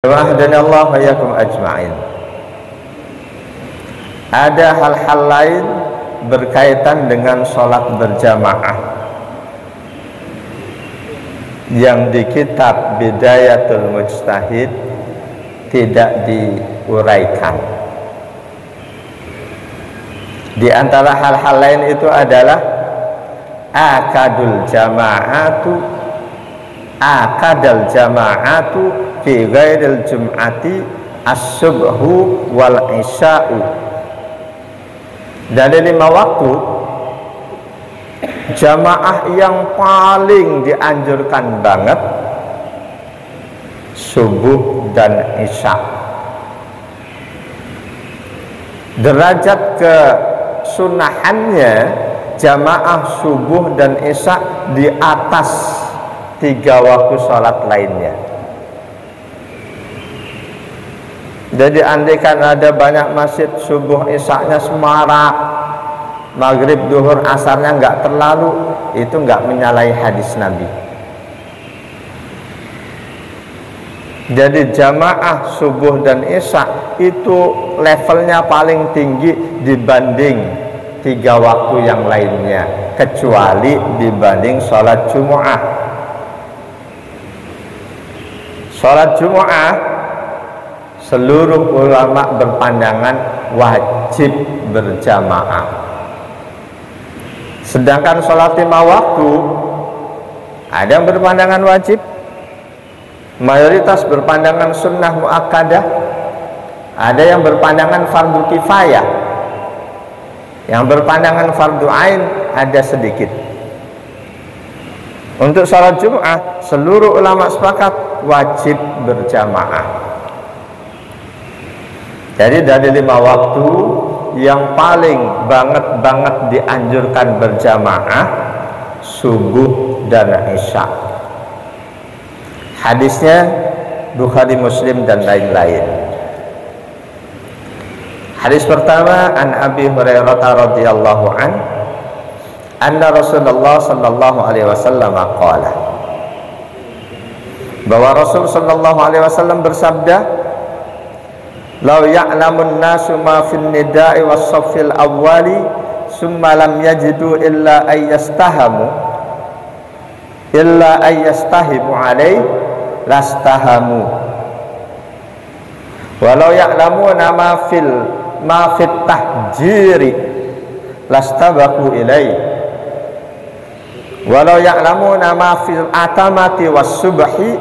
Wahdanallah wa iyyakum ajma'in. Ada hal-hal lain berkaitan dengan sholat berjamaah yang di kitab Bidayatul Mujtahid tidak diuraikan. Di antara hal-hal lain itu adalah akadal jama'atu fi ghairil jum'ati as-subhu wal isya'u. Dari 5 waktu, jamaah yang paling dianjurkan banget subuh dan isya. Derajat kesunahannya jamaah subuh dan isya di atas 3 waktu sholat lainnya. Jadi andaikan ada banyak masjid subuh isya-nya semarak, maghrib, duhur, asarnya nggak terlalu, itu nggak menyalahi hadis Nabi. Jadi jamaah subuh dan isya itu levelnya paling tinggi dibanding 3 waktu yang lainnya, kecuali dibanding sholat Jumu'ah. Sholat Jumu'ah seluruh ulama berpandangan wajib berjamaah. Sedangkan sholat 5 waktu ada yang berpandangan wajib, mayoritas berpandangan sunnah muakkadah, ada yang berpandangan fardu kifayah, yang berpandangan fardu ain ada sedikit. Untuk sholat Jumu'ah seluruh ulama sepakat wajib berjamaah. Jadi dari 5 waktu yang paling banget dianjurkan berjamaah subuh dan isya. Hadisnya Bukhari, Muslim dan lain-lain. Hadis pertama an Abi Hurairah radhiyallahu an anna Rasulullah sallallahu alaihi wasallam qala, bahwa Rasul sallallahu alaihi wasallam bersabda, "Lau ya'lamun nasu ma fin nida'i was saffil awwali summa lam yajidu illa ayyastahimu alaihi lastahamu walau ya'lamuna ma fit tahjiri lastabaku ilaihi walau ya'lamuna ma fil atamati was subhi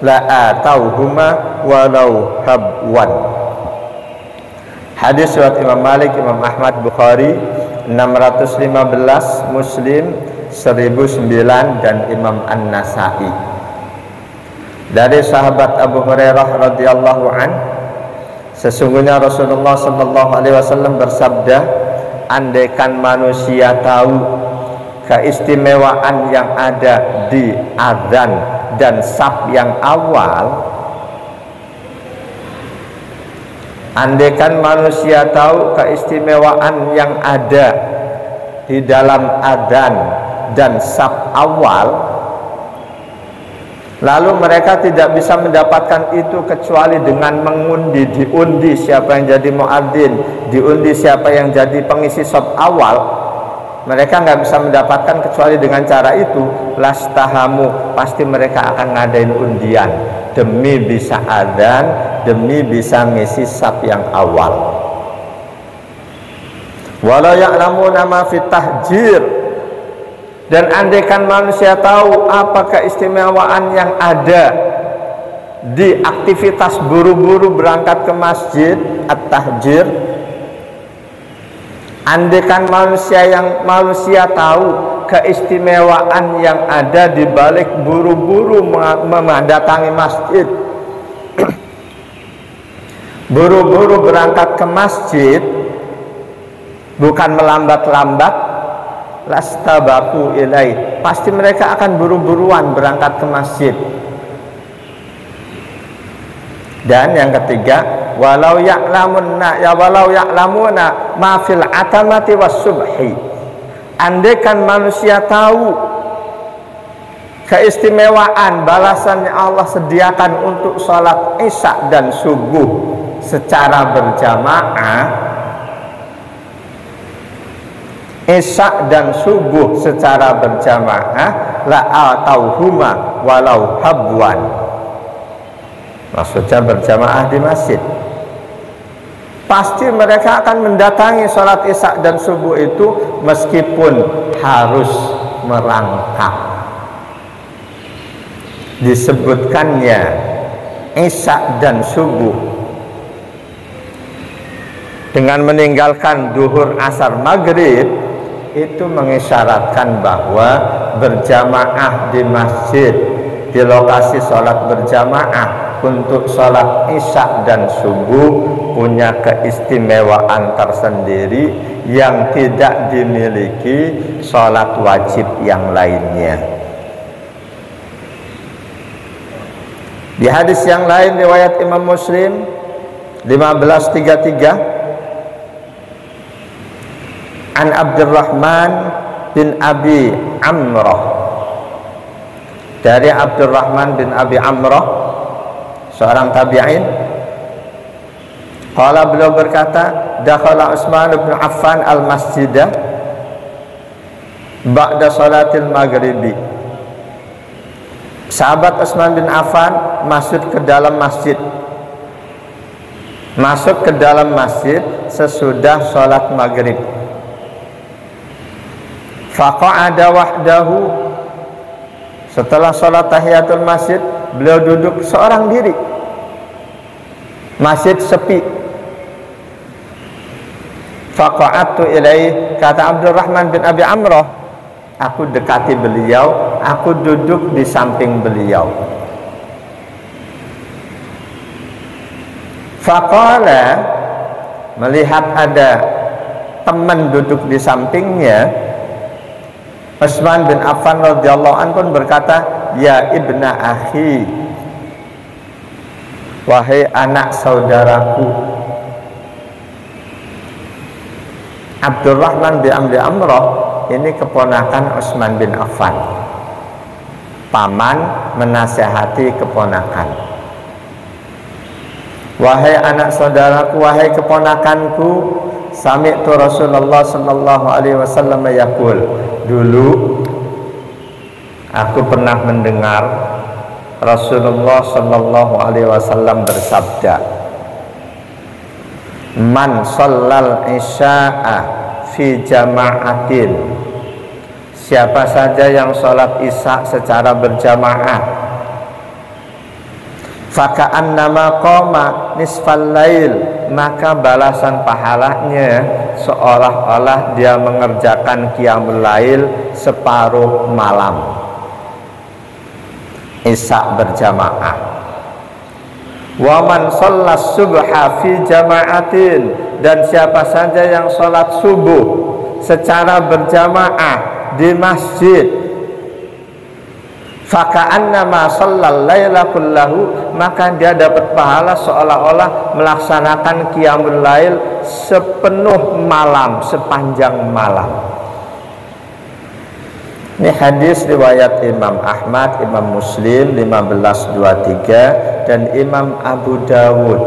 la atauhuma walau habwan." Hadis riwayat Imam Malik, Imam Ahmad, Bukhari 615, Muslim 1009 dan Imam An-Nasa'i. Dari sahabat Abu Hurairah radhiyallahu an, sesungguhnya Rasulullah sallallahu alaihi wasallam bersabda, andaikan manusia tahu keistimewaan yang ada di azan dan saf yang awal, andaikan manusia tahu keistimewaan yang ada di dalam adzan dan saf awal, lalu mereka tidak bisa mendapatkan itu kecuali dengan mengundi, diundi siapa yang jadi muadzin, diundi siapa yang jadi pengisi saf awal, mereka nggak bisa mendapatkan kecuali dengan cara itu, lastahamu, pasti mereka akan ngadain undian demi bisa adzan, demi bisa ngisi saf yang awal. Walau ya'lamuna ma fit tahjir, dan andaikan manusia tahu apa keistimewaan yang ada di aktivitas buru-buru berangkat ke masjid, at-tahjir, andaikan manusia tahu keistimewaan yang ada di balik buru-buru mendatangi masjid, buru-buru berangkat ke masjid, bukan melambat-lambat, lastabaku ilai, pasti mereka akan buru-buruan berangkat ke masjid. Dan yang ketiga, walau ya'lamuna ma fil atamati was subhi, andaikan manusia tahu keistimewaan balasan yang Allah sediakan untuk sholat isya dan subuh secara berjamaah, isya dan subuh secara berjamaah, la atauhuma walau habwan, maksudnya berjamaah di masjid, pasti mereka akan mendatangi sholat isya dan subuh itu meskipun harus merangkak. Disebutkannya isya dan subuh dengan meninggalkan duhur, asar, maghrib, itu mengisyaratkan bahwa berjamaah di masjid, di lokasi sholat berjamaah untuk sholat isya dan subuh punya keistimewaan tersendiri yang tidak dimiliki sholat wajib yang lainnya. Di hadis yang lain riwayat Imam Muslim 1533 an Abdurrahman bin Abi Amrah, dari Abdurrahman bin Abi Amrah, seorang tabi'in, qala, beliau berkata, dakhala Utsman bin Affan al-masjidah ba'da salatil maghribi. Sahabat Utsman bin Affan masuk ke dalam masjid sesudah sholat maghrib. Faqa'ada wahdahu, setelah sholat tahiyatul masjid beliau duduk seorang diri, masjid sepi. Faqa'atu ilaih, kata Abdurrahman bin Abi Amrah, aku dekati beliau, aku duduk di samping beliau. Faqala, melihat ada teman duduk di sampingnya, Utsman bin Affan radhiyallahu anhu pun berkata, ya ibna akhi, wahai anak saudaraku. Abdurrahman bin Abi Amrah ini keponakan Utsman bin Affan. Paman menasihati keponakan. Wahai anak saudaraku, wahai keponakanku, sami'tu Rasulullah sallallahu alaihi wasallam yaqul, dulu aku pernah mendengar Rasulullah sallallahu alaihi wasallam bersabda, man shallal isya'a fi jama'atin, siapa saja yang sholat isya secara berjamaah, faka'annama qoma nisfal lail, maka balasan pahalanya seolah-olah dia mengerjakan qiyamul lail separuh malam. Isya berjamaah. Wa man shallas subha fi jama'atin, dan siapa saja yang sholat subuh secara berjamaah di masjid, faka'annama shallal laila kullahu, maka dia dapat pahala seolah-olah melaksanakan qiyamul lail sepenuh malam, sepanjang malam. Ini hadis riwayat Imam Ahmad, Imam Muslim 1523 dan Imam Abu Dawud.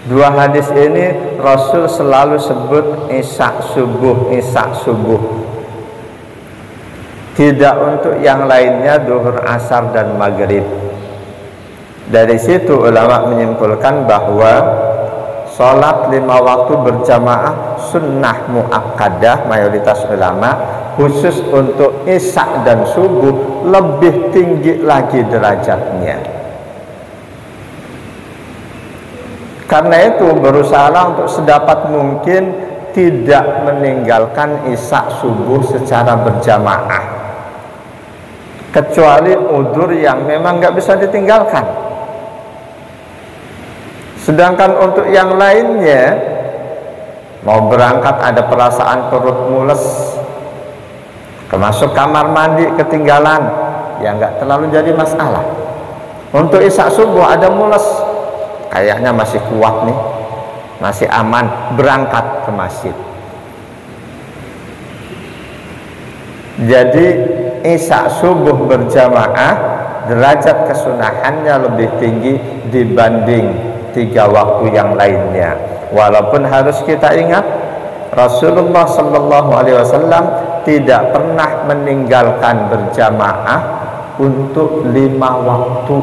Dua hadis ini Rasul selalu sebut isya subuh, isya subuh. Tidak untuk yang lainnya duhur, asar, dan maghrib. Dari situ ulama menyimpulkan bahwa sholat 5 waktu berjamaah sunnah muakkadah mayoritas ulama, khusus untuk isya dan subuh lebih tinggi lagi derajatnya. Karena itu berusahalah untuk sedapat mungkin tidak meninggalkan isya subuh secara berjamaah, kecuali udzur yang memang nggak bisa ditinggalkan. Sedangkan untuk yang lainnya, mau berangkat ada perasaan perut mules, masuk kamar mandi ketinggalan, ya nggak terlalu jadi masalah. Untuk isya subuh ada mules, kayaknya masih kuat nih, masih aman, berangkat ke masjid. Jadi isya subuh berjamaah derajat kesunahannya lebih tinggi dibanding 3 waktu yang lainnya. Walaupun harus kita ingat Rasulullah Shallallahu Alaihi Wasallam tidak pernah meninggalkan berjamaah untuk 5 waktu.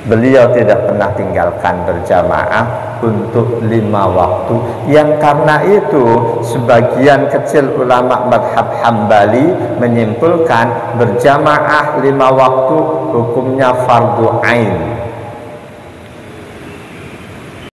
Beliau tidak pernah tinggalkan berjamaah untuk 5 waktu. Yang karena itu sebagian kecil ulama madhab Hambali menyimpulkan berjamaah 5 waktu hukumnya fardu ain,